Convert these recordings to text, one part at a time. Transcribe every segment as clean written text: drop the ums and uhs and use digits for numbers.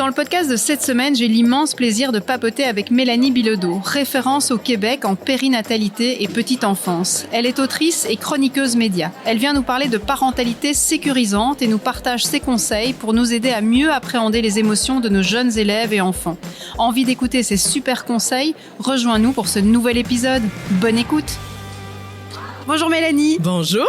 Dans le podcast de cette semaine, j'ai l'immense plaisir de papoter avec Mélanie Bilodeau, référence au Québec en périnatalité et petite enfance. Elle est autrice et chroniqueuse média. Elle vient nous parler de parentalité sécurisante et nous partage ses conseils pour nous aider à mieux appréhender les émotions de nos jeunes élèves et enfants. Envie d'écouter ces super conseils? Rejoins-nous pour ce nouvel épisode. Bonne écoute! Bonjour Mélanie. Bonjour.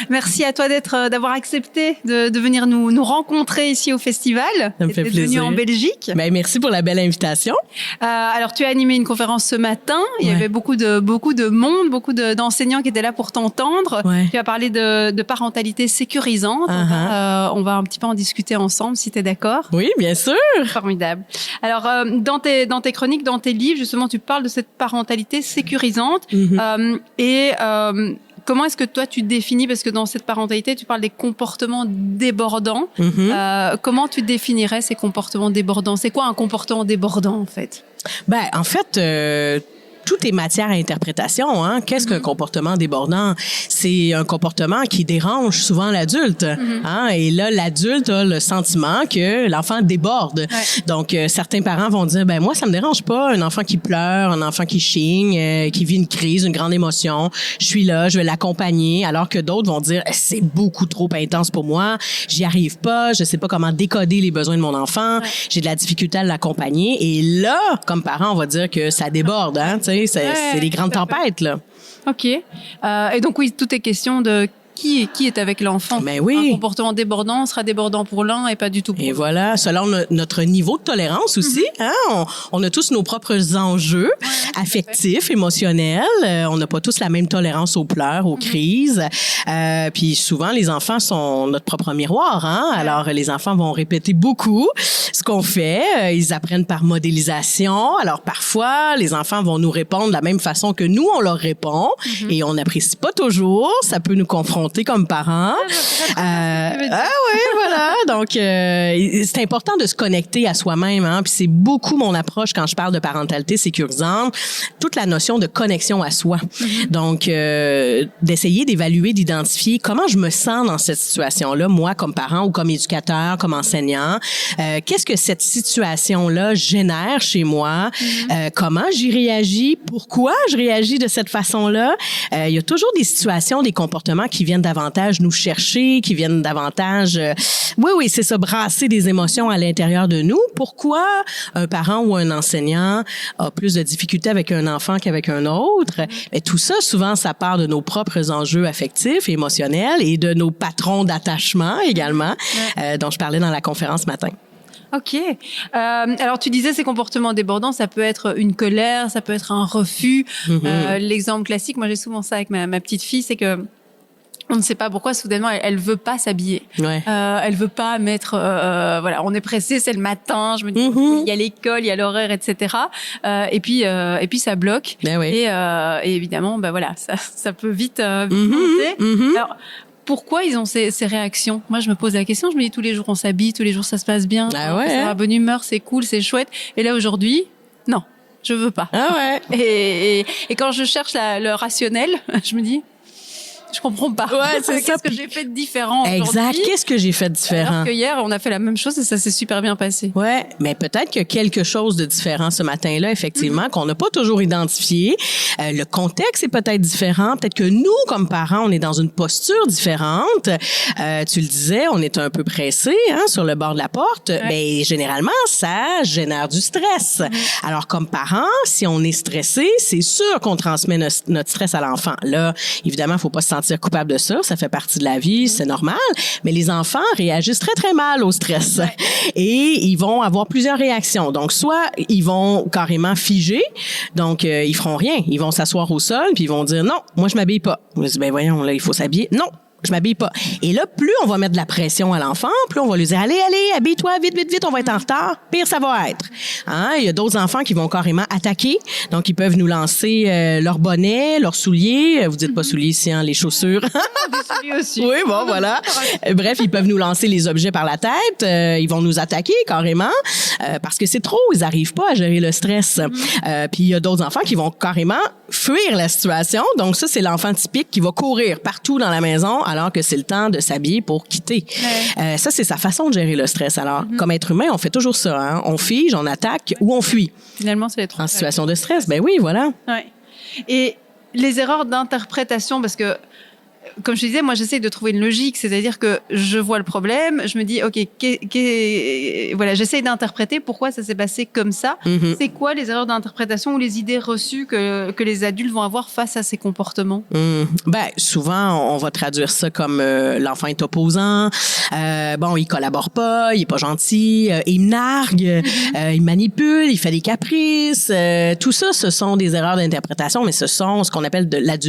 Merci à toi d'avoir accepté de venir nous rencontrer ici au festival. Ça me fait plaisir. Venue en Belgique. Ben, merci pour la belle invitation. Alors tu as animé une conférence ce matin. Il y avait beaucoup de monde, beaucoup d'enseignants qui étaient là pour t'entendre. Ouais. Tu as parlé de parentalité sécurisante. On va un petit peu en discuter ensemble si tu es d'accord. Oui, bien sûr. Formidable. Alors dans tes chroniques, dans tes livres, justement, tu parles de cette parentalité sécurisante comment est-ce que toi tu définis, parce que dans cette parentalité tu parles des comportements débordants, comment tu définirais ces comportements débordants? C'est quoi un comportement débordant en fait? Ben en fait tout est matière à interprétation. Hein? Qu'est-ce qu'un comportement débordant? C'est un comportement qui dérange souvent l'adulte. Hein? Et là, l'adulte a le sentiment que l'enfant déborde. Ouais. Donc, certains parents vont dire, ben moi, ça me dérange pas. Un enfant qui pleure, un enfant qui chigne, qui vit une crise, une grande émotion. Je suis là, je vais l'accompagner. Alors que d'autres vont dire, c'est beaucoup trop intense pour moi. J'y arrive pas. Je sais pas comment décoder les besoins de mon enfant. Ouais. J'ai de la difficulté à l'accompagner. Et là, comme parent, on va dire que ça déborde. Hein? C'est des grandes tempêtes, là. OK. Et donc, oui, tout est question de qui est avec l'enfant. Ben oui. Un comportement débordant sera débordant pour l'un et pas du tout pour l'autre. Et voilà, selon notre niveau de tolérance aussi, hein, on a tous nos propres enjeux affectifs, émotionnels. On n'a pas tous la même tolérance aux pleurs, aux crises. Puis souvent, les enfants sont notre propre miroir. Hein? Alors, les enfants vont répéter beaucoup ce qu'on fait. Ils apprennent par modélisation. Alors, parfois, les enfants vont nous répondre de la même façon que nous, on leur répond. Et on n'apprécie pas toujours. Ça peut nous confronter comme parents. Oui, voilà. Donc, c'est important de se connecter à soi-même. Hein? Puis c'est beaucoup mon approche quand je parle de parentalité sécurisante. Toute la notion de connexion à soi. Donc, d'essayer d'évaluer, d'identifier comment je me sens dans cette situation-là, moi, comme parent ou comme éducateur, comme enseignant. Qu'est-ce que cette situation-là génère chez moi? Comment j'y réagis? Pourquoi je réagis de cette façon-là? Il y a toujours des situations, des comportements qui viennent davantage nous chercher, qui viennent davantage, c'est ça, brasser des émotions à l'intérieur de nous. Pourquoi un parent ou un enseignant a plus de difficultés avec un enfant qu'avec un autre? Mais tout ça, souvent, ça part de nos propres enjeux affectifs et émotionnels et de nos patrons d'attachement également, dont je parlais dans la conférence ce matin. OK. Alors, tu disais ces comportements débordants, ça peut être une colère, ça peut être un refus. L'exemple classique, moi j'ai souvent ça avec ma petite fille, c'est que on ne sait pas pourquoi soudainement elle veut pas s'habiller. Elle veut pas mettre on est pressé, c'est le matin, je me dis il y a l'école, il y a l'horaire, etc. Et puis ça bloque. Et évidemment ça peut vite monter. Alors pourquoi ils ont ces réactions? Moi, je me pose la question, je me dis tous les jours on s'habille, tous les jours ça se passe bien, c'est la bonne humeur, c'est cool, c'est chouette. Et là aujourd'hui, non, je veux pas. Et quand je cherche le rationnel, je me dis je comprends pas. C'est Qu'est-ce que j'ai fait de différent aujourd'hui? Exact. Qu'est-ce que j'ai fait de différent? Alors que hier, on a fait la même chose et ça s'est super bien passé. Ouais, mais peut-être qu'il y a quelque chose de différent ce matin-là, effectivement, qu'on n'a pas toujours identifié. Le contexte est peut-être différent. Peut-être que nous, comme parents, on est dans une posture différente. Tu le disais, on est un peu pressé, hein, sur le bord de la porte. Mais généralement, ça génère du stress. Alors, comme parents, si on est stressé, c'est sûr qu'on transmet notre stress à l'enfant. Là, évidemment, il faut pas se sentir coupable de ça, ça fait partie de la vie, c'est normal, mais les enfants réagissent très, très mal au stress. Et ils vont avoir plusieurs réactions. Donc, soit ils vont carrément figer, donc ils feront rien. Ils vont s'asseoir au sol, puis ils vont dire « Non, moi, je m'habille pas. » On dit « Ben voyons, là, il faut s'habiller. » Non, je m'habille pas. Et là, plus on va mettre de la pression à l'enfant, plus on va lui dire, allez, habille-toi, vite, on va être en retard. Pire, ça va être. Hein? Il y a d'autres enfants qui vont carrément attaquer. Donc, ils peuvent nous lancer leur bonnet, leurs souliers. Vous dites pas souliers ici, hein, les chaussures. Des souliers aussi. Oui, bon, voilà. Bref, ils peuvent nous lancer les objets par la tête. Ils vont nous attaquer carrément parce que c'est trop. Ils arrivent pas à gérer le stress. Puis, il y a d'autres enfants qui vont carrément fuir la situation. Donc, ça, c'est l'enfant typique qui va courir partout dans la maison alors que c'est le temps de s'habiller pour quitter. Ouais. Ça, c'est sa façon de gérer le stress. Alors, comme être humain, on fait toujours ça. Hein? On fige, on attaque ou on fuit. Finalement, c'est les trois. En situation de stress, ben oui, voilà. Ouais. Et les erreurs d'interprétation, parce que comme je disais, moi, j'essaie de trouver une logique, c'est-à-dire que je vois le problème, je me dis, OK, voilà, j'essaie d'interpréter pourquoi ça s'est passé comme ça. Mm-hmm. C'est quoi les erreurs d'interprétation ou les idées reçues que les adultes vont avoir face à ces comportements? Ben, souvent, on va traduire ça comme l'enfant est opposant, bon, il collabore pas, il est pas gentil, il nargue, il manipule, il fait des caprices. Tout ça, ce sont des erreurs d'interprétation, mais ce sont ce qu'on appelle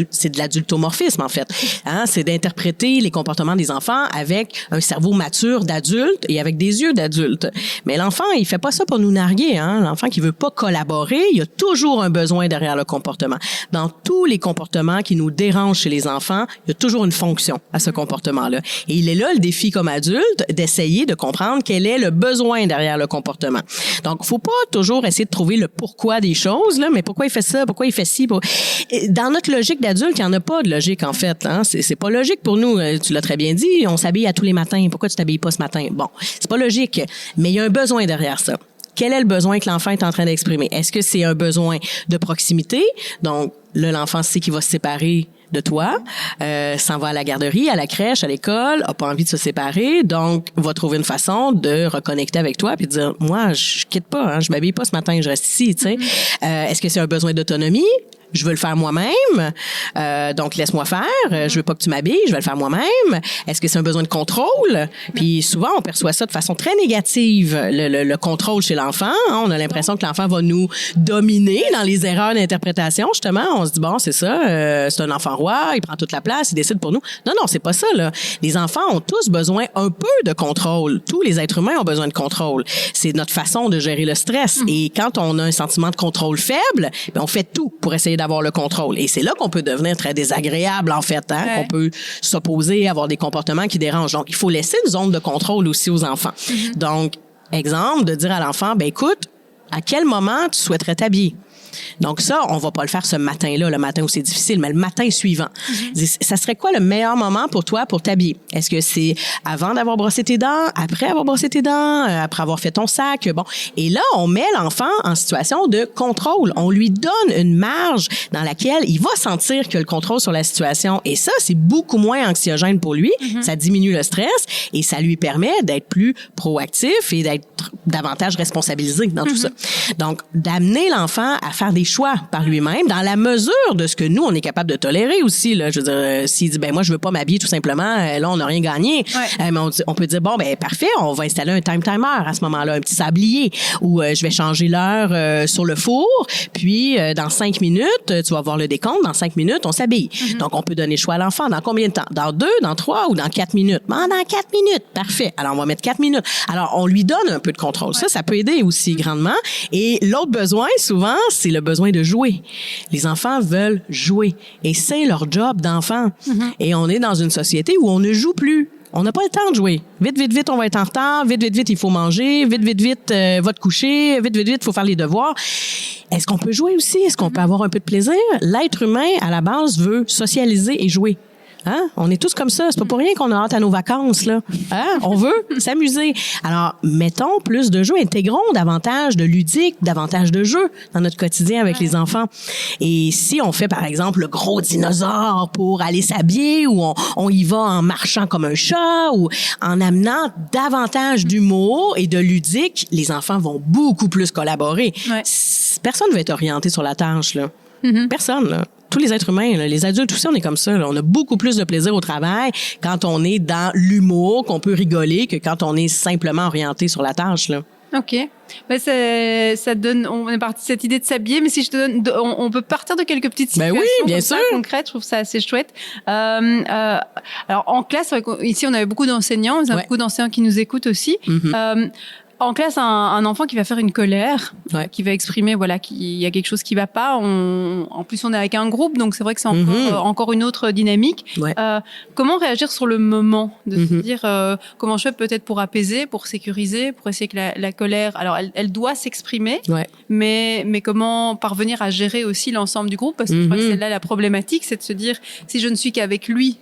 c'est de l'adultomorphisme, en fait. Hein, c'est d'interpréter les comportements des enfants avec un cerveau mature d'adulte et avec des yeux d'adulte. Mais l'enfant, il fait pas ça pour nous narguer. Hein? L'enfant qui veut pas collaborer, il a toujours un besoin derrière le comportement. Dans tous les comportements qui nous dérangent chez les enfants, il y a toujours une fonction à ce comportement-là. Et il est là le défi comme adulte d'essayer de comprendre quel est le besoin derrière le comportement. Donc, faut pas toujours essayer de trouver le pourquoi des choses, là, mais pourquoi il fait ça, pourquoi il fait ci. Dans notre logique d'adulte, il y en a pas de logique en fait. Hein? C'est pas logique pour nous. Tu l'as très bien dit. On s'habille à tous les matins. Pourquoi tu t'habilles pas ce matin? Bon, c'est pas logique. Mais il y a un besoin derrière ça. Quel est le besoin que l'enfant est en train d'exprimer? Est-ce que c'est un besoin de proximité? Donc, là, l'enfant sait qu'il va se séparer de toi, s'en va à la garderie, à la crèche, à l'école, a pas envie de se séparer, donc va trouver une façon de reconnecter avec toi puis de dire, moi, je quitte pas, hein, je m'habille pas ce matin, je reste ici, tu sais. Est-ce que c'est un besoin d'autonomie? Je veux le faire moi-même, donc laisse-moi faire. Je veux pas que tu m'habilles, je vais le faire moi-même. Est-ce que c'est un besoin de contrôle? Puis souvent, on perçoit ça de façon très négative, le contrôle chez l'enfant. Hein? On a l'impression que l'enfant va nous dominer dans les erreurs d'interprétation, justement. On se dit, bon, c'est ça, c'est un enfant roi, il prend toute la place, il décide pour nous. Non, c'est pas ça, là. Les enfants ont tous besoin un peu de contrôle. Tous les êtres humains ont besoin de contrôle. C'est notre façon de gérer le stress. Et quand on a un sentiment de contrôle faible, ben, on fait tout pour essayer d'avoir le contrôle. Et c'est là qu'on peut devenir très désagréable, en fait, hein? Qu'on peut s'opposer, avoir des comportements qui dérangent. Donc, il faut laisser une zone de contrôle aussi aux enfants. Donc, exemple, de dire à l'enfant, ben écoute, à quel moment tu souhaiterais t'habiller? Donc ça, on va pas le faire ce matin-là, le matin où c'est difficile, mais le matin suivant. Ça serait quoi le meilleur moment pour toi pour t'habiller? Est-ce que c'est avant d'avoir brossé tes dents, après avoir brossé tes dents, après avoir fait ton sac? Bon. Et là, on met l'enfant en situation de contrôle. On lui donne une marge dans laquelle il va sentir que le contrôle sur la situation. Et ça, c'est beaucoup moins anxiogène pour lui. Ça diminue le stress et ça lui permet d'être plus proactif et d'être davantage responsabilisé dans tout ça. Donc, d'amener l'enfant à faire des choix par lui-même dans la mesure de ce que nous, on est capable de tolérer aussi. Là. Je veux dire, s'il dit, ben moi, je veux pas m'habiller tout simplement, là, on n'a rien gagné. Mais on peut dire, bon, ben parfait, on va installer un timer à ce moment-là, un petit sablier, où je vais changer l'heure sur le four, puis dans 5 minutes, tu vas voir le décompte, dans 5 minutes, on s'habille. Donc, on peut donner le choix à l'enfant. Dans combien de temps? Dans 2, dans 3 ou dans 4 minutes? Dans 4 minutes, parfait. Alors, on va mettre 4 minutes. Alors, on lui donne un peu de contrôle. Ça peut aider aussi grandement. Et l'autre besoin, souvent, c'est le besoin de jouer. Les enfants veulent jouer. Et c'est leur job d'enfant. Et on est dans une société où on ne joue plus. On n'a pas le temps de jouer. Vite, on va être en retard. Vite, il faut manger. Vite, va te coucher. Vite, il faut faire les devoirs. Est-ce qu'on peut jouer aussi? Est-ce qu'on peut avoir un peu de plaisir? L'être humain, à la base, veut socialiser et jouer. Hein? On est tous comme ça. C'est pas pour rien qu'on a hâte à nos vacances, là. Hein? On veut s'amuser. Alors, mettons plus de jeux. Intégrons davantage de ludique, davantage de jeux dans notre quotidien avec les enfants. Et si on fait, par exemple, le gros dinosaure pour aller s'habiller ou on y va en marchant comme un chat ou en amenant davantage d'humour et de ludique, les enfants vont beaucoup plus collaborer. Personne ne va être orienté sur la tâche, là. Personne, là. Tous les êtres humains, là, les adultes aussi, on est comme ça. Là. On a beaucoup plus de plaisir au travail quand on est dans l'humour, qu'on peut rigoler, que quand on est simplement orienté sur la tâche. Là. OK. Ben ça donne, on est parti de cette idée de s'habiller, mais si je te donne, on peut partir de quelques petites situations bien sûr. concrètes. Je trouve ça assez chouette. Alors en classe, ici on avait beaucoup d'enseignants, beaucoup d'enseignants qui nous écoutent aussi. En classe, un enfant qui va faire une colère, qui va exprimer, voilà, qu'il y a quelque chose qui va pas. En plus, on est avec un groupe, donc c'est vrai que c'est encore une autre dynamique. Comment réagir sur le moment, de se dire comment je fais peut-être pour apaiser, pour sécuriser, pour essayer que la colère, alors elle doit s'exprimer, mais comment parvenir à gérer aussi l'ensemble du groupe, parce que je crois que c'est là la problématique, c'est de se dire si je ne suis qu'avec lui,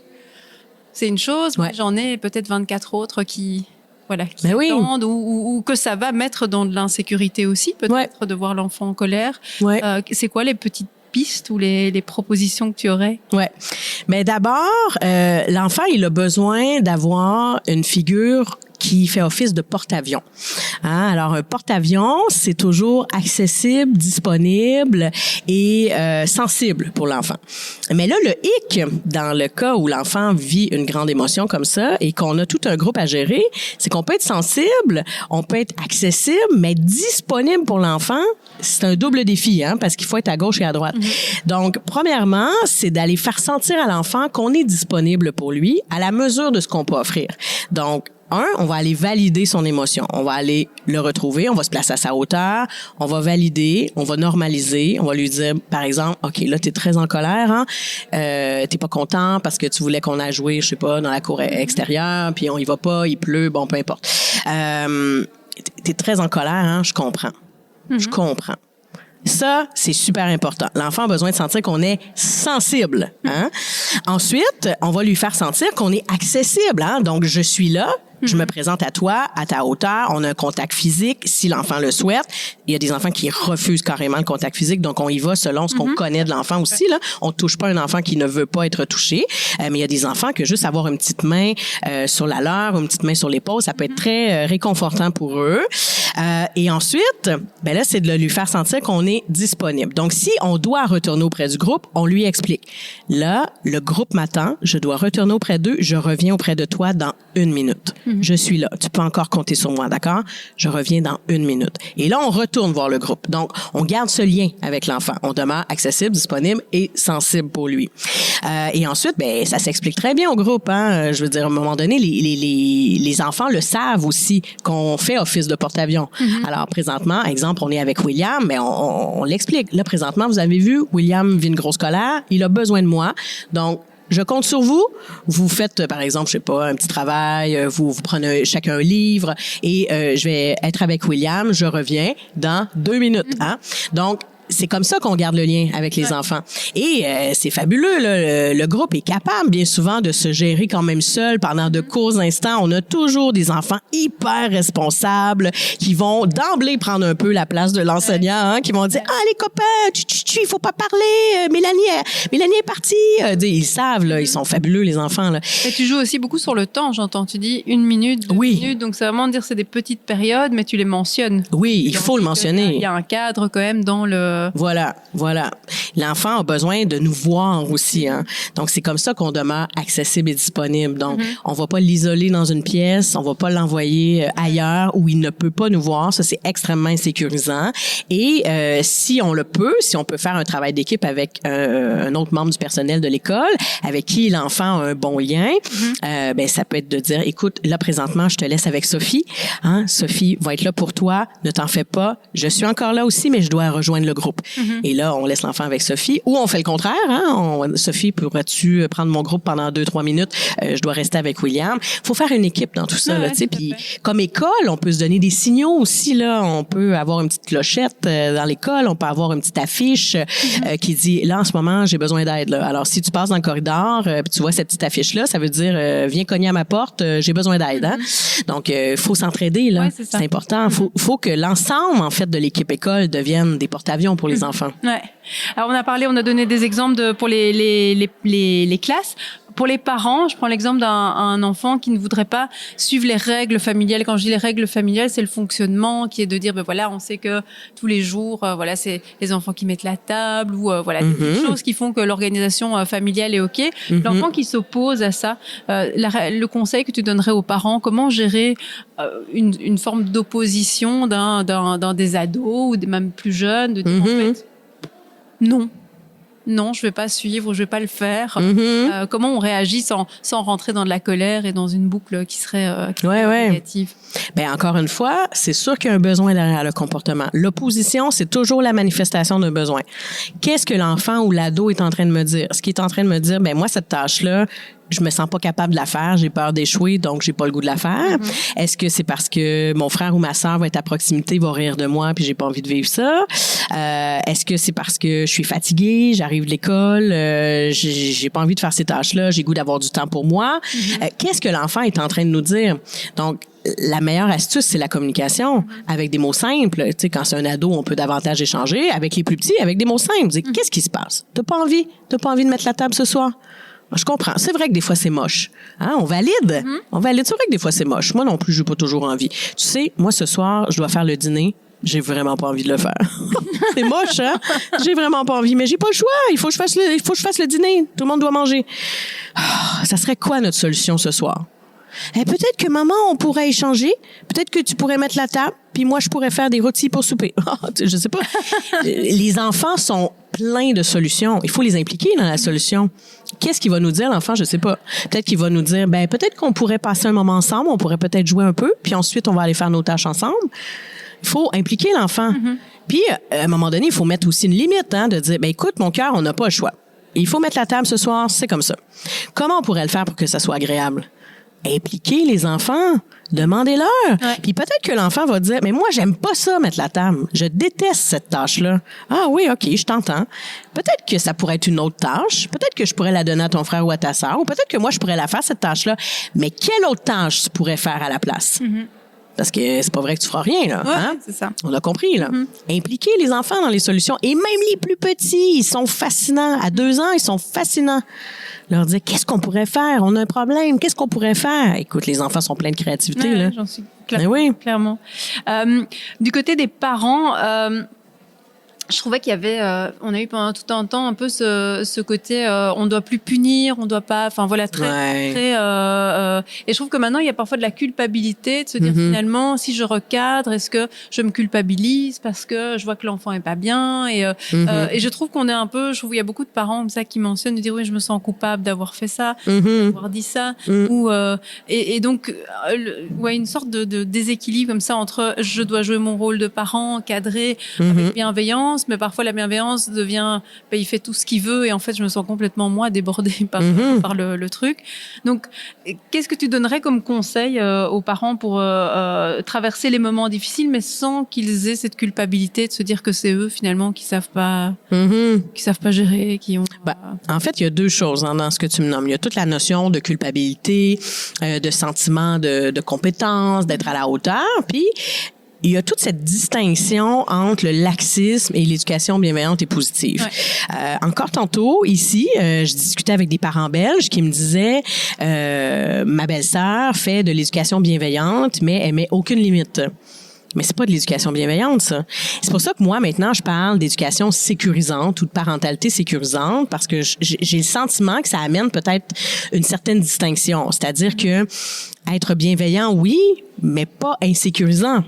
c'est une chose, mais j'en ai peut-être 24 autres qui attendent ou que ça va mettre dans de l'insécurité aussi, peut-être, de voir l'enfant en colère. C'est quoi les petites pistes ou les propositions que tu aurais? Mais d'abord, l'enfant, il a besoin d'avoir une figure qui fait office de porte-avions. Alors, un porte-avions, c'est toujours accessible, disponible et sensible pour l'enfant. Mais là, le hic, dans le cas où l'enfant vit une grande émotion comme ça et qu'on a tout un groupe à gérer, c'est qu'on peut être sensible, on peut être accessible, mais disponible pour l'enfant, c'est un double défi, parce qu'il faut être à gauche et à droite. Donc, premièrement, c'est d'aller faire sentir à l'enfant qu'on est disponible pour lui à la mesure de ce qu'on peut offrir. Donc, on va aller valider son émotion. On va aller le retrouver, on va se placer à sa hauteur, on va valider, on va normaliser, on va lui dire, par exemple, OK, là, t'es très en colère, t'es pas content parce que tu voulais qu'on aille jouer, je sais pas, dans la cour extérieure, puis on y va pas, il pleut, bon, peu importe. T'es très en colère, je comprends. Je comprends. Ça, c'est super important. L'enfant a besoin de sentir qu'on est sensible. Ensuite, on va lui faire sentir qu'on est accessible. Donc, je suis là. Je me présente à toi, à ta hauteur. On a un contact physique, si l'enfant le souhaite. Il y a des enfants qui refusent carrément le contact physique, donc on y va selon ce qu'on connaît de l'enfant aussi. Là, on touche pas un enfant qui ne veut pas être touché, mais il y a des enfants que juste avoir une petite main sur la leur ou une petite main sur l'épaule, ça peut être très réconfortant pour eux. Et ensuite, ben là, c'est de lui faire sentir qu'on est disponible. Donc, si on doit retourner auprès du groupe, on lui explique. Là, le groupe m'attend, je dois retourner auprès d'eux, je reviens auprès de toi dans 1 minute. Je suis là. Tu peux encore compter sur moi, d'accord? Je reviens dans 1 minute. Et là, on retourne voir le groupe. Donc, on garde ce lien avec l'enfant. On demeure accessible, disponible et sensible pour lui. Et ensuite, ben, ça s'explique très bien au groupe, Je veux dire, à un moment donné, les enfants le savent aussi qu'on fait office de porte-avions. Alors, présentement, exemple, on est avec William, mais on l'explique. Là, présentement, vous avez vu, William vit une grosse colère. Il a besoin de moi. Donc, je compte sur vous. Vous faites, par exemple, je sais pas, un petit travail. Vous prenez chacun un livre et je vais être avec William. Je reviens dans 2 minutes. Donc, c'est comme ça qu'on garde le lien avec les enfants. Et c'est fabuleux, là. Le groupe est capable, bien souvent, de se gérer quand même seul pendant de courts instants. On a toujours des enfants hyper responsables qui vont d'emblée prendre un peu la place de l'enseignant, qui vont dire « Ah, les copains, il faut pas parler. Mélanie est partie. » Ils savent, là. Ils sont fabuleux, les enfants, là. Et tu joues aussi beaucoup sur le temps, j'entends. Tu dis 1 minute, 2 minutes. Donc, c'est vraiment dire c'est des petites périodes, mais tu les mentionnes. Oui, il faut le mentionner. Il y a un cadre quand même dans le... Voilà. L'enfant a besoin de nous voir aussi, Donc, c'est comme ça qu'on demeure accessible et disponible. Donc, on va pas l'isoler dans une pièce, on va pas l'envoyer ailleurs où il ne peut pas nous voir. Ça, c'est extrêmement insécurisant. Et si on peut faire un travail d'équipe avec un autre membre du personnel de l'école, avec qui l'enfant a un bon lien, ben ça peut être de dire, écoute, là, présentement, je te laisse avec Sophie. Sophie va être là pour toi. Ne t'en fais pas. Je suis encore là aussi, mais je dois rejoindre le groupe. Et là, on laisse l'enfant avec Sophie. Ou on fait le contraire. Sophie, pourrais-tu prendre mon groupe pendant 2-3 minutes? Je dois rester avec William. Faut faire une équipe dans tout ça. Puis, comme école, on peut se donner des signaux aussi. Là, on peut avoir une petite clochette dans l'école. On peut avoir une petite affiche qui dit, là, en ce moment, j'ai besoin d'aide. Là. Alors, si tu passes dans le corridor, puis tu vois cette petite affiche-là, ça veut dire, viens cogner à ma porte, j'ai besoin d'aide. Donc, faut s'entraider. Là, c'est important. Faut que l'ensemble, en fait, de l'équipe école devienne des porte-avions pour les enfants. Ouais. Alors on a donné des exemples pour les classes. Pour les parents, je prends l'exemple d'un enfant qui ne voudrait pas suivre les règles familiales. Quand je dis les règles familiales, c'est le fonctionnement qui est de dire, on sait que tous les jours, c'est les enfants qui mettent la table ou des choses qui font que l'organisation familiale est OK. L'enfant qui s'oppose à ça, le conseil que tu donnerais aux parents, comment gérer une forme d'opposition d'un des ados ou des même plus jeunes, de dire en fait, non, je vais pas suivre, je vais pas le faire. Comment on réagit sans rentrer dans de la colère et dans une boucle qui serait négative? Ben encore une fois, c'est sûr qu'il y a un besoin derrière le comportement. L'opposition, c'est toujours la manifestation d'un besoin. Qu'est-ce que l'enfant ou l'ado est en train de me dire? Ce qu'il est en train de me dire, moi, cette tâche-là, je me sens pas capable de la faire, j'ai peur d'échouer, donc j'ai pas le goût de la faire? Est-ce que c'est parce que mon frère ou ma sœur va être à proximité, va rire de moi, puis j'ai pas envie de vivre ça? Est-ce que c'est parce que je suis fatiguée, j'arrive de l'école, j'ai pas envie de faire ces tâches-là, j'ai le goût d'avoir du temps pour moi? Qu'est-ce que l'enfant est en train de nous dire? Donc, la meilleure astuce, c'est la communication avec des mots simples. Tu sais, quand c'est un ado, on peut davantage échanger. Avec les plus petits, avec des mots simples. Dire, qu'est-ce qui se passe? T'as pas envie de mettre la table ce soir? Je comprends. C'est vrai que des fois, c'est moche. Hein? On valide. On valide. C'est vrai que des fois, c'est moche. Moi non plus, j'ai pas toujours envie. Tu sais, moi, ce soir, je dois faire le dîner. J'ai vraiment pas envie de le faire. C'est moche, hein? J'ai vraiment pas envie, mais j'ai pas le choix. Il faut que je fasse le dîner. Tout le monde doit manger. Ça serait quoi notre solution ce soir? Peut-être que maman, on pourrait échanger. Peut-être que tu pourrais mettre la table, puis moi, je pourrais faire des rôtis pour souper. Je sais pas. Les enfants sont pleins de solutions. Il faut les impliquer dans la solution. Qu'est-ce qu'il va nous dire, l'enfant? Je sais pas. Peut-être qu'il va nous dire, peut-être qu'on pourrait passer un moment ensemble, on pourrait peut-être jouer un peu, puis ensuite, on va aller faire nos tâches ensemble. Il faut impliquer l'enfant. Puis, à un moment donné, il faut mettre aussi une limite, hein, de dire, écoute, mon cœur, on n'a pas le choix. Il faut mettre la table ce soir, c'est comme ça. Comment on pourrait le faire pour que ça soit agréable? Impliquer les enfants, demandez-leur. Puis peut-être que l'enfant va dire, mais moi, j'aime pas ça, mettre la table. Je déteste cette tâche-là. Ah oui, OK, je t'entends. Peut-être que ça pourrait être une autre tâche. Peut-être que je pourrais la donner à ton frère ou à ta sœur. Ou peut-être que moi, je pourrais la faire, cette tâche-là. Mais quelle autre tâche tu pourrais faire à la place? Parce que c'est pas vrai que tu feras rien, là. Ouais, c'est ça. On a compris, là. Impliquer les enfants dans les solutions. Et même les plus petits, ils sont fascinants. À 2 ans, ils sont fascinants. Leur dire, qu'est-ce qu'on pourrait faire? On a un problème. Qu'est-ce qu'on pourrait faire? Écoute, les enfants sont pleins de créativité, là. J'en suis clairement. Du côté des parents, je trouvais qu'il y avait, on a eu pendant tout un temps un peu ce côté, on doit plus punir, on doit pas, enfin voilà, très, et je trouve que maintenant il y a parfois de la culpabilité de se dire finalement, si je recadre, est-ce que je me culpabilise parce que je vois que l'enfant est pas bien et je trouve qu'on est un peu, je trouve qu'il y a beaucoup de parents comme ça qui mentionnent de dire oui, je me sens coupable d'avoir fait ça, d'avoir dit ça, ou et donc une sorte de déséquilibre comme ça entre je dois jouer mon rôle de parent, cadrer avec bienveillance. Mais parfois la bienveillance devient, il fait tout ce qu'il veut et en fait je me sens complètement moi débordée par le truc. Donc qu'est-ce que tu donnerais comme conseil aux parents pour traverser les moments difficiles mais sans qu'ils aient cette culpabilité de se dire que c'est eux finalement qui savent pas gérer, qui ont en fait, il y a 2 choses dans ce que tu me nommes. Il y a toute la notion de culpabilité, de sentiment de compétence, d'être à la hauteur, puis il y a toute cette distinction entre le laxisme et l'éducation bienveillante et positive. Encore tantôt, ici, je discutais avec des parents belges qui me disaient ma belle-sœur fait de l'éducation bienveillante, mais elle met aucune limite. Mais c'est pas de l'éducation bienveillante, ça. C'est pour ça que moi, maintenant, je parle d'éducation sécurisante ou de parentalité sécurisante parce que j'ai le sentiment que ça amène peut-être une certaine distinction. C'est-à-dire que être bienveillant, oui, mais pas insécurisant.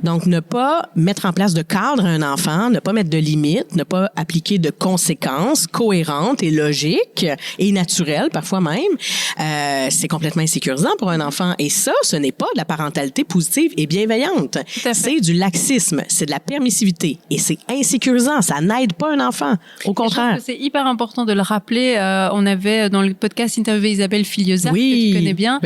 Donc, ne pas mettre en place de cadre à un enfant, ne pas mettre de limites, ne pas appliquer de conséquences cohérentes et logiques et naturelles, parfois même, c'est complètement insécurisant pour un enfant. Et ça, ce n'est pas de la parentalité positive et bienveillante. C'est du laxisme, c'est de la permissivité et c'est insécurisant. Ça n'aide pas un enfant. Au contraire. Je pense que c'est hyper important de le rappeler. On avait dans le podcast interviewé Isabelle Filiosa, que tu connais bien,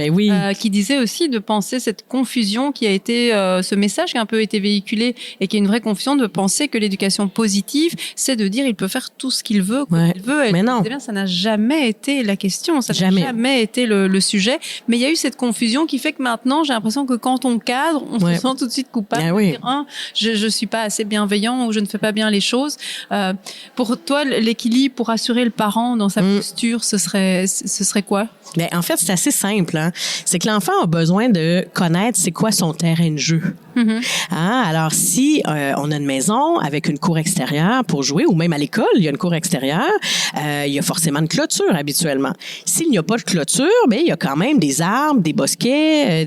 qui disait aussi de penser cette confusion qui a été, ce message qui a un peu été véhiculé et qui est une vraie confusion de penser que l'éducation positive, c'est de dire il peut faire tout ce qu'il veut, comme il veut. Mais non. Bien, ça n'a jamais été la question, ça n'a jamais été le sujet. Mais il y a eu cette confusion qui fait que maintenant, j'ai l'impression que quand on cadre, on se sent tout de suite coupable de dire je suis pas assez bienveillant ou je ne fais pas bien les choses. Pour toi, l'équilibre pour assurer le parent dans sa posture, ce serait quoi? Ben, en fait, c'est assez simple. Hein? C'est que l'enfant a besoin de connaître c'est quoi son terrain de jeu. Alors, si on a une maison avec une cour extérieure pour jouer, ou même à l'école, il y a une cour extérieure, il y a forcément une clôture habituellement. S'il n'y a pas de clôture, ben il y a quand même des arbres, des bosquets,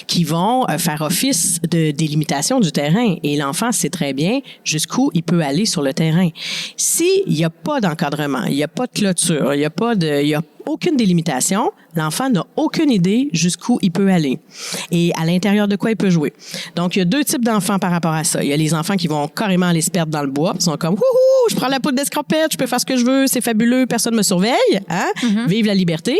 qui vont faire office de délimitation du terrain. Et l'enfant sait très bien jusqu'où il peut aller sur le terrain. S'il n'y a pas d'encadrement, il n'y a pas de clôture, il y a aucune délimitation, l'enfant n'a aucune idée jusqu'où il peut aller et à l'intérieur de quoi il peut jouer. Donc, il y a deux types d'enfants par rapport à ça. Il y a les enfants qui vont carrément aller se perdre dans le bois. Ils sont comme, wouhou, je prends la poudre d'escarpette, je peux faire ce que je veux, c'est fabuleux, personne me surveille, hein? Vive la liberté.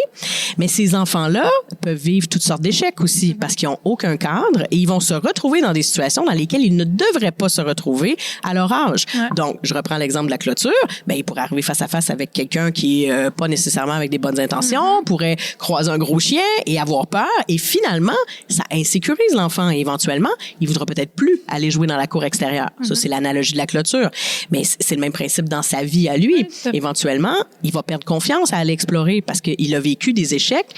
Mais ces enfants-là peuvent vivre toutes sortes d'échecs aussi parce qu'ils n'ont aucun cadre et ils vont se retrouver dans des situations dans lesquelles ils ne devraient pas se retrouver à leur âge. Ouais. Donc, je reprends l'exemple de la clôture. Ben, il pourrait arriver face à face avec quelqu'un qui est pas nécessairement avec des bonnes intentions, pourrait croiser un gros chien et avoir peur. Et finalement, ça insécurise l'enfant et éventuellement, il voudra peut-être plus aller jouer dans la cour extérieure. Ça, c'est l'analogie de la clôture. Mais c'est le même principe dans sa vie à lui. Éventuellement, il va perdre confiance à aller explorer parce qu'il a vécu des échecs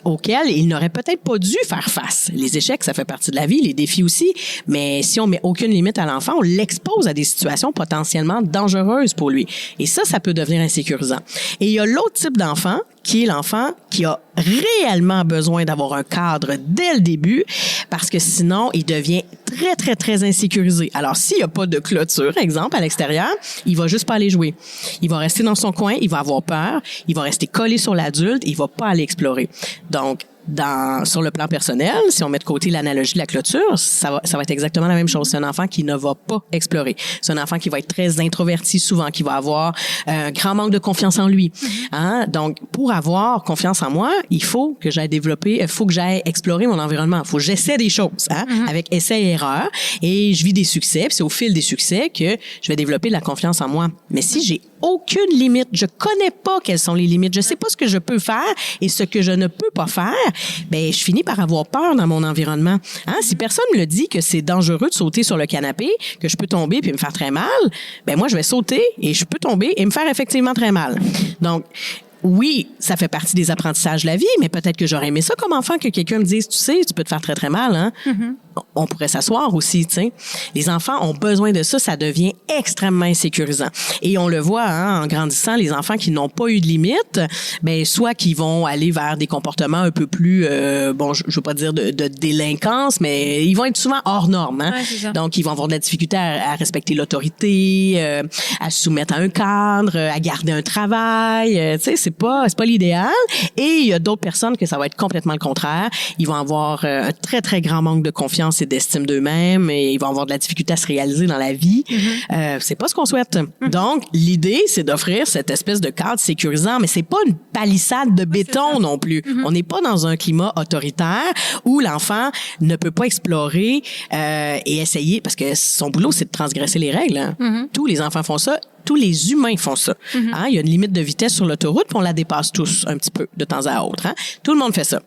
auxquels il n'aurait peut-être pas dû faire face. Les échecs, ça fait partie de la vie, les défis aussi, mais si on met aucune limite à l'enfant, on l'expose à des situations potentiellement dangereuses pour lui. Et ça peut devenir insécurisant. Et il y a l'autre type d'enfant, qui est l'enfant qui a réellement besoin d'avoir un cadre dès le début, parce que sinon, il devient très, très, très insécurisé. Alors, s'il n'y a pas de clôture, exemple, à l'extérieur, il va juste pas aller jouer. Il va rester dans son coin, il va avoir peur, il va rester collé sur l'adulte, il va pas aller explorer. Donc, sur le plan personnel, si on met de côté l'analogie de la clôture, ça va être exactement la même chose. C'est un enfant qui ne va pas explorer. C'est un enfant qui va être très introverti souvent, qui va avoir un grand manque de confiance en lui. Hein? Donc, pour avoir confiance en moi, il faut que j'aille explorer mon environnement. Il faut que j'essaie des choses, hein? Avec essai et erreur. Et je vis des succès, puis c'est au fil des succès que je vais développer de la confiance en moi. Mais si j'ai aucune limite, je connais pas quelles sont les limites, je sais pas ce que je peux faire et ce que je ne peux pas faire, ben je finis par avoir peur dans mon environnement. Hein? Si personne me le dit que c'est dangereux de sauter sur le canapé, que je peux tomber puis me faire très mal, ben moi je vais sauter et je peux tomber et me faire effectivement très mal. Donc oui, ça fait partie des apprentissages de la vie, mais peut-être que j'aurais aimé ça comme enfant que quelqu'un me dise, tu sais, tu peux te faire très, très mal, hein? On pourrait s'asseoir aussi, tu sais. Les enfants ont besoin de ça, ça devient extrêmement insécurisant. Et on le voit, hein, en grandissant, les enfants qui n'ont pas eu de limite, ben, soit qu'ils vont aller vers des comportements un peu plus, je veux pas dire de délinquance, mais ils vont être souvent hors normes, hein. Ouais, donc, ils vont avoir de la difficulté à respecter l'autorité, à se soumettre à un cadre, à garder un travail, tu sais, c'est pas l'idéal. Et il y a d'autres personnes que ça va être complètement le contraire. Ils vont avoir un très, très grand manque de confiance et d'estime d'eux-mêmes et ils vont avoir de la difficulté à se réaliser dans la vie. C'est pas ce qu'on souhaite. Donc, l'idée, c'est d'offrir cette espèce de cadre sécurisant, mais c'est pas une palissade de béton non plus. On n'est pas dans un climat autoritaire où l'enfant ne peut pas explorer et essayer, parce que son boulot, c'est de transgresser les règles. Hein. Tous les enfants font ça. Tous les humains font ça. Hein? Il y a une limite de vitesse sur l'autoroute, puis on la dépasse tous un petit peu de temps à autre. Hein? Tout le monde fait ça.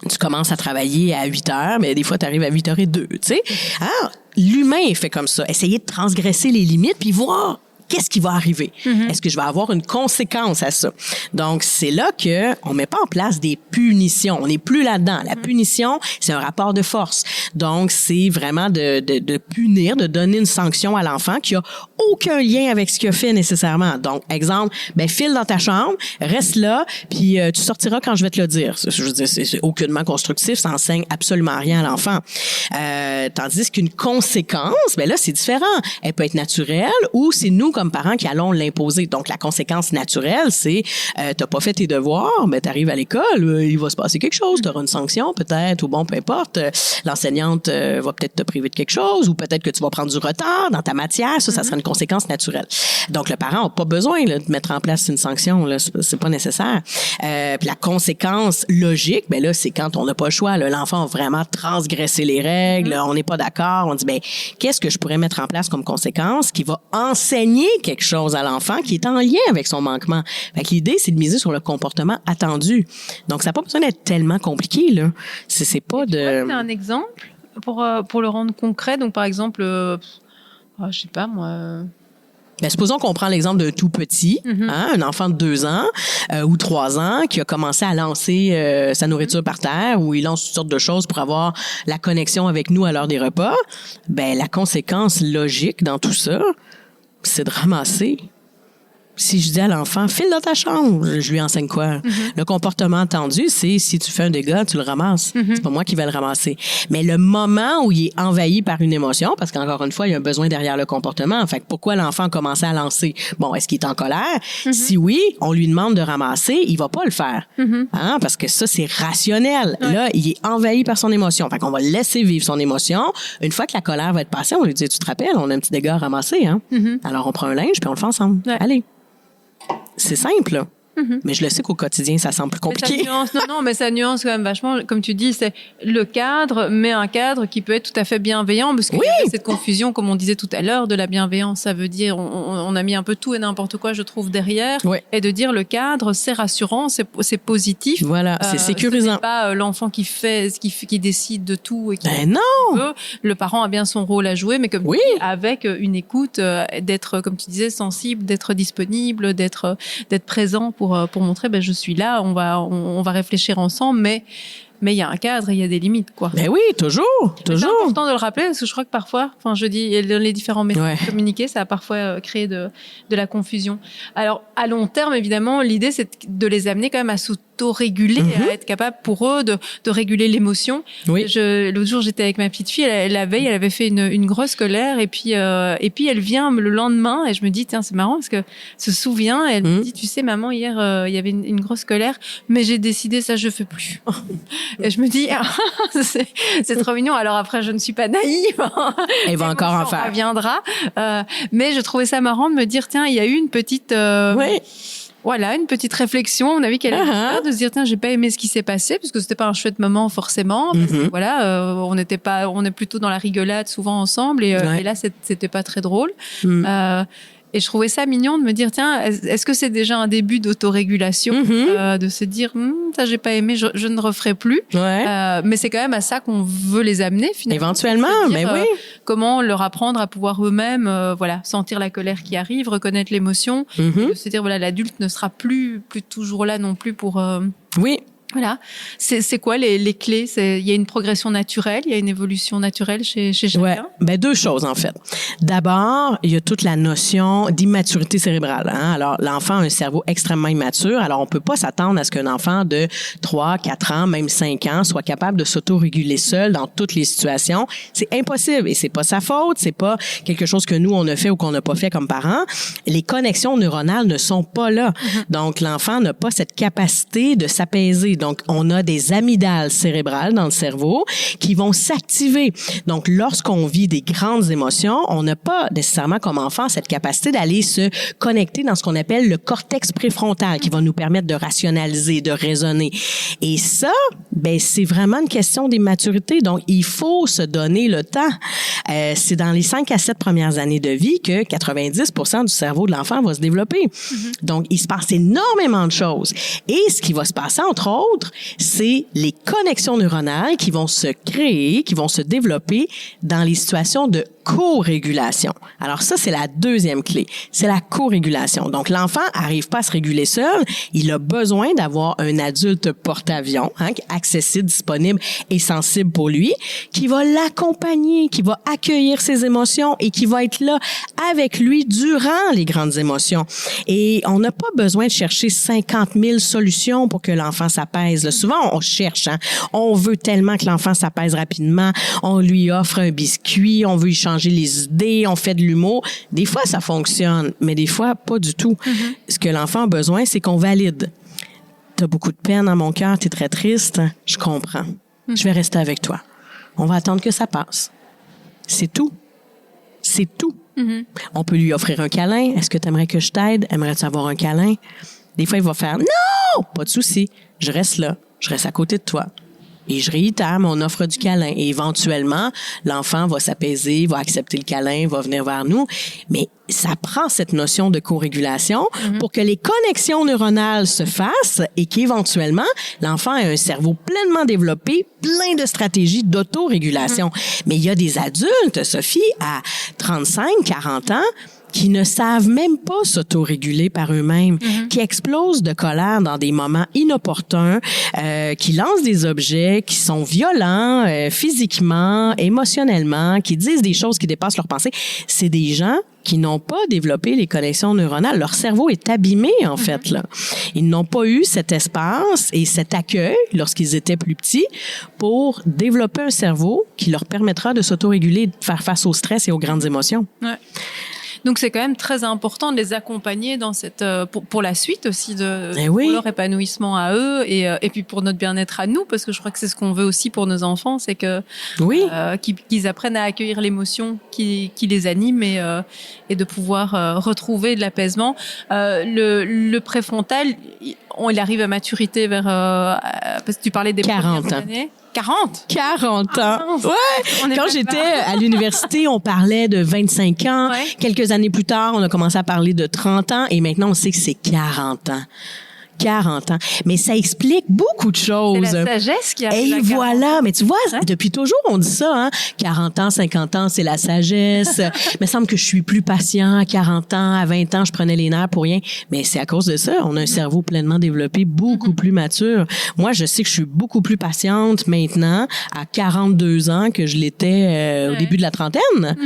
Tu commences à travailler à 8 heures, mais des fois, tu arrives à 8h02, tu sais. Hein? L'humain est fait comme ça. Essayer de transgresser les limites, puis voir qu'est-ce qui va arriver. Est-ce que je vais avoir une conséquence à ça? Donc, c'est là que on met pas en place des punitions. On n'est plus là-dedans. La punition, c'est un rapport de force. Donc, c'est vraiment de punir, de donner une sanction à l'enfant qui a aucun lien avec ce qu'il a fait nécessairement. Donc, exemple, file dans ta chambre, reste là, puis tu sortiras quand je vais te le dire. Je veux dire, c'est aucunement constructif, ça enseigne absolument rien à l'enfant. Tandis qu'une conséquence, là, c'est différent. Elle peut être naturelle ou c'est nous, comme parents, qui allons l'imposer. Donc, la conséquence naturelle, c'est t'as pas fait tes devoirs, t'arrives à l'école, il va se passer quelque chose, t'auras une sanction peut-être, ou peu importe. L'enseignante va peut-être te priver de quelque chose, ou peut-être que tu vas prendre du retard dans ta matière. Ça sera une conséquence naturelle. Donc, le parent n'a pas besoin là, de mettre en place une sanction. Là, c'est pas nécessaire. Puis la conséquence logique, là, c'est quand on n'a pas le choix. Là, l'enfant a vraiment transgressé les règles, on n'est pas d'accord. On dit, qu'est-ce que je pourrais mettre en place comme conséquence qui va enseigner quelque chose à l'enfant qui est en lien avec son manquement. Fait que l'idée, c'est de miser sur le comportement attendu. Donc, ça n'a pas besoin d'être tellement compliqué, là. C'est pas de... C'est un exemple pour le rendre concret. Donc, par exemple, je sais pas, moi... supposons qu'on prend l'exemple d'un tout petit, un enfant de 2 ans ou 3 ans qui a commencé à lancer sa nourriture par terre ou il lance toutes sortes de choses pour avoir la connexion avec nous à l'heure des repas. La conséquence logique dans tout ça, c'est de ramasser Si je dis à l'enfant, file dans ta chambre, je lui enseigne quoi? Le comportement attendu, c'est si tu fais un dégât, tu le ramasses. C'est pas moi qui vais le ramasser. Mais le moment où il est envahi par une émotion, parce qu'encore une fois, il y a un besoin derrière le comportement. Fait que pourquoi l'enfant a commencé à lancer? Bon, est-ce qu'il est en colère? Si oui, on lui demande de ramasser, il va pas le faire. Hein? Parce que ça, c'est rationnel. Ouais. Là, il est envahi par son émotion. Fait qu'on va le laisser vivre son émotion. Une fois que la colère va être passée, on lui dit, tu te rappelles, on a un petit dégât à ramasser, hein? Alors, on prend un linge puis on le fait ensemble. Ouais. Allez. C'est simple, là. Mais je le sais qu'au quotidien, ça semble plus compliqué. Mais ça nuance quand même vachement. Comme tu dis, c'est le cadre, mais un cadre qui peut être tout à fait bienveillant, parce qu'il y a cette confusion, comme on disait tout à l'heure, de la bienveillance. Ça veut dire, on a mis un peu tout et n'importe quoi, je trouve, derrière. Et de dire le cadre, c'est rassurant, c'est positif. Voilà, c'est sécurisant. Ce n'est pas l'enfant qui décide de tout et qui non! veut. Le parent a bien son rôle à jouer, mais comme tu dis, avec une écoute, d'être, comme tu disais, sensible, d'être disponible, d'être présent pour montrer, je suis là, on va réfléchir ensemble, mais il y a un cadre, il y a des limites, quoi. Ben oui, toujours. C'est important de le rappeler, parce que je crois que parfois, je dis, les différents méthodes de communiquer, ça a parfois créé de la confusion. Alors, à long terme, évidemment, l'idée, c'est de les amener quand même à s'auto-réguler, à être capable pour eux de réguler l'émotion. Oui. L'autre jour, j'étais avec ma petite fille, la veille, elle avait fait une grosse colère, et puis elle vient le lendemain, et je me dis, tiens, c'est marrant, parce que se souvient, elle me dit, tu sais, maman, hier, il y avait une grosse colère, mais j'ai décidé, ça, je fais plus. Et je me dis, c'est trop mignon. Alors après, je ne suis pas naïve. Elle va encore en faire. Ça viendra. Mais je trouvais ça marrant de me dire, tiens, il y a eu une petite... Voilà, une petite réflexion, on a vu qu'elle avait de se dire, tiens, j'ai pas aimé ce qui s'est passé, parce que c'était pas un chouette moment forcément, parce que voilà, on est plutôt dans la rigolade souvent ensemble, et là, c'était pas très drôle. Et je trouvais ça mignon de me dire, tiens, est-ce que c'est déjà un début d'autorégulation, de se dire, ça j'ai pas aimé, je ne referai plus. Mais c'est quand même à ça qu'on veut les amener finalement. Éventuellement, mais oui. Comment leur apprendre à pouvoir eux-mêmes, sentir la colère qui arrive, reconnaître l'émotion, se dire voilà, l'adulte ne sera plus toujours là non plus pour. Oui. Voilà. C'est quoi les clés? Il y a une progression naturelle, il y a une évolution naturelle chez chacun? Ouais. Deux choses, en fait. D'abord, il y a toute la notion d'immaturité cérébrale, hein. Alors, l'enfant a un cerveau extrêmement immature. Alors, on peut pas s'attendre à ce qu'un enfant de 3, 4 ans, même 5 ans, soit capable de s'autoréguler seul dans toutes les situations. C'est impossible. Et c'est pas sa faute. C'est pas quelque chose que nous, on a fait ou qu'on n'a pas fait comme parents. Les connexions neuronales ne sont pas là. Donc, l'enfant n'a pas cette capacité de s'apaiser. Donc, on a des amygdales cérébrales dans le cerveau qui vont s'activer. Donc, lorsqu'on vit des grandes émotions, on n'a pas nécessairement comme enfant cette capacité d'aller se connecter dans ce qu'on appelle le cortex préfrontal qui va nous permettre de rationaliser, de raisonner. Et ça, c'est vraiment une question d'immaturité. Donc, il faut se donner le temps. C'est dans les 5 à 7 premières années de vie que 90% du cerveau de l'enfant va se développer. Donc, il se passe énormément de choses. Et ce qui va se passer, entre autres, c'est les connexions neuronales qui vont se créer, qui vont se développer dans les situations de co-régulation. Alors ça, c'est la deuxième clé. C'est la co-régulation. Donc, l'enfant arrive pas à se réguler seul. Il a besoin d'avoir un adulte porte-avions, accessible, disponible et sensible pour lui, qui va l'accompagner, qui va accueillir ses émotions et qui va être là avec lui durant les grandes émotions. Et on n'a pas besoin de chercher 50 000 solutions pour que l'enfant s'apaise. Là, souvent, on cherche. On veut tellement que l'enfant s'apaise rapidement. On lui offre un biscuit. On veut y changer les idées, on fait de l'humour. Des fois, ça fonctionne, mais des fois, pas du tout. Ce que l'enfant a besoin, c'est qu'on valide. T'as beaucoup de peine dans mon cœur, t'es très triste. Je comprends. Je vais rester avec toi. On va attendre que ça passe. C'est tout. C'est tout. On peut lui offrir un câlin. Est-ce que tu aimerais que je t'aide? Aimerais-tu avoir un câlin? Des fois, il va faire « Non! Pas de souci. Je reste là. Je reste à côté de toi. » Et je réitère mon offre du câlin. Et éventuellement, l'enfant va s'apaiser, va accepter le câlin, va venir vers nous. Mais ça prend cette notion de co-régulation pour que les connexions neuronales se fassent et qu'éventuellement, l'enfant ait un cerveau pleinement développé, plein de stratégies d'autorégulation. Mais il y a des adultes, Sophie, à 35, 40 ans, qui ne savent même pas s'autoréguler par eux-mêmes, qui explosent de colère dans des moments inopportuns, qui lancent des objets, qui sont violents physiquement, émotionnellement, qui disent des choses qui dépassent leurs pensées. C'est des gens qui n'ont pas développé les connexions neuronales. Leur cerveau est abîmé, en fait, là. Ils n'ont pas eu cet espace et cet accueil lorsqu'ils étaient plus petits pour développer un cerveau qui leur permettra de s'autoréguler, de faire face au stress et aux grandes émotions. Ouais. Donc, c'est quand même très important de les accompagner dans cette, pour la suite aussi, pour leur épanouissement à eux et puis pour notre bien-être à nous, parce que je crois que c'est ce qu'on veut aussi pour nos enfants, c'est que qu'ils apprennent à accueillir l'émotion qui les anime et de pouvoir retrouver de l'apaisement. Le préfrontal, il arrive à maturité vers, parce que tu parlais des 40 ans. 40 ans. Ouais. Quand j'étais à l'université, on parlait de 25 ans. Ouais. Quelques années plus tard, on a commencé à parler de 30 ans et maintenant on sait que c'est 40 ans. 40 ans. Mais ça explique beaucoup de choses. C'est la sagesse qui arrive. Et voilà. Mais tu vois, depuis toujours, on dit ça, hein. 40 ans, 50 ans, c'est la sagesse. Il me semble que je suis plus patient à 40 ans. À 20 ans, je prenais les nerfs pour rien. Mais c'est à cause de ça. On a un cerveau pleinement développé, beaucoup plus mature. Moi, je sais que je suis beaucoup plus patiente maintenant, à 42 ans, que je l'étais au début de la trentaine.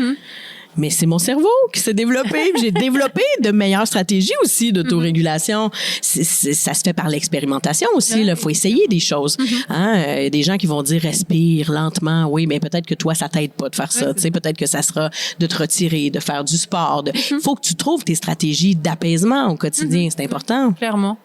Mais c'est mon cerveau qui s'est développé. J'ai développé de meilleures stratégies aussi d'autorégulation. Ça se fait par l'expérimentation aussi. Il faut essayer des choses. Hein? Des gens qui vont dire respire lentement. Oui, mais peut-être que toi, ça t'aide pas de faire ça. Tu sais, peut-être que ça sera de te retirer, de faire du sport. Faut que tu trouves tes stratégies d'apaisement au quotidien. C'est important. Clairement.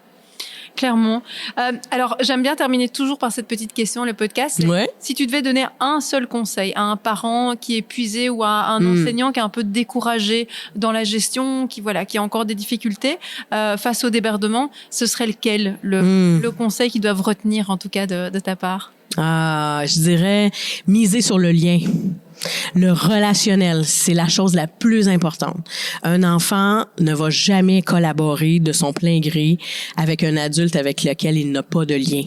Alors, j'aime bien terminer toujours par cette petite question, le podcast. Si tu devais donner un seul conseil à un parent qui est épuisé ou à un enseignant qui est un peu découragé dans la gestion, qui a encore des difficultés face au débordement, ce serait lequel, le conseil qu'ils doivent retenir, en tout cas, de ta part? Je dirais miser sur le lien. Le relationnel, c'est la chose la plus importante. Un enfant ne va jamais collaborer de son plein gré avec un adulte avec lequel il n'a pas de lien.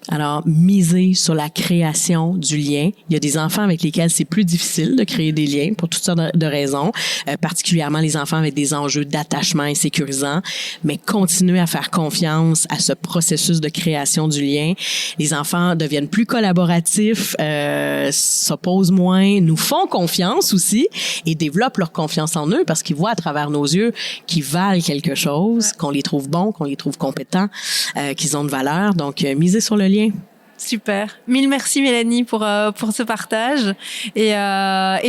Alors, miser sur la création du lien. Il y a des enfants avec lesquels c'est plus difficile de créer des liens pour toutes sortes de raisons, particulièrement les enfants avec des enjeux d'attachement insécurisants, mais continuer à faire confiance à ce processus de création du lien. Les enfants deviennent plus collaboratifs, s'opposent moins, nous font confiance aussi et développent leur confiance en eux parce qu'ils voient à travers nos yeux qu'ils valent quelque chose, qu'on les trouve bons, qu'on les trouve compétents, qu'ils ont de valeur. Donc, miser sur le lien. Super. Mille merci Mélanie pour ce partage. Et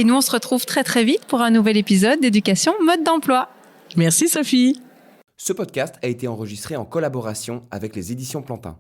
nous, on se retrouve très très vite pour un nouvel épisode d'Éducation Mode d'Emploi. Merci Sophie. Ce podcast a été enregistré en collaboration avec les éditions Plantin.